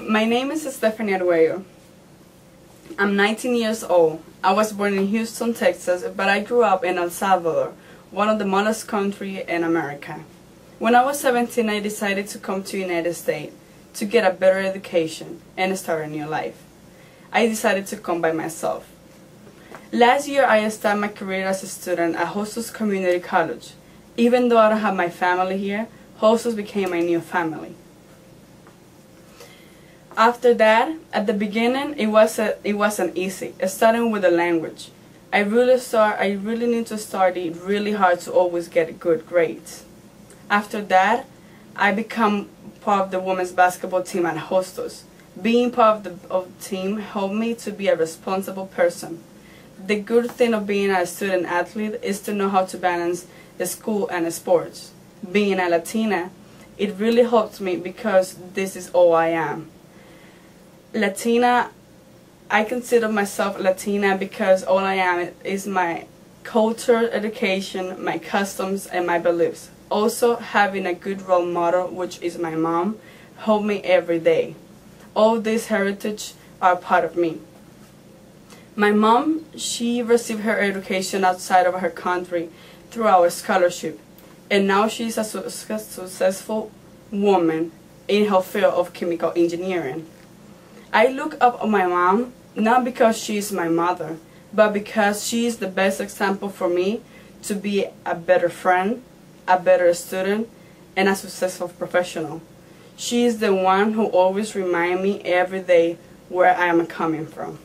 My name is Stephanie Arguello. I'm 19 years old. I was born in Houston, Texas, but I grew up in El Salvador, one of the smallest countries in America. When I was 17, I decided to come to the United States to get a better education and start a new life. I decided to come by myself. Last year, I started my career as a student at Hostos Community College. Even though I don't have my family here, Hostos became my new family. After that, at the beginning, it wasn't easy, starting with the language. I really need to study really hard to always get good grades. After that, I become part of the women's basketball team at Hostos. Being part of the team helped me to be a responsible person. The good thing of being a student athlete is to know how to balance the school and the sports. Being a Latina, it really helped me because this is all I am. Latina, I consider myself Latina because all I am is my culture, education, my customs, and my beliefs. Also, having a good role model, which is my mom, helped me every day. All this heritage are part of me. My mom, she received her education outside of her country through our scholarship, and now she's a successful woman in her field of chemical engineering. I look up on my mom, not because she is my mother, but because she is the best example for me to be a better friend, a better student, and a successful professional. She is the one who always reminds me every day where I am coming from.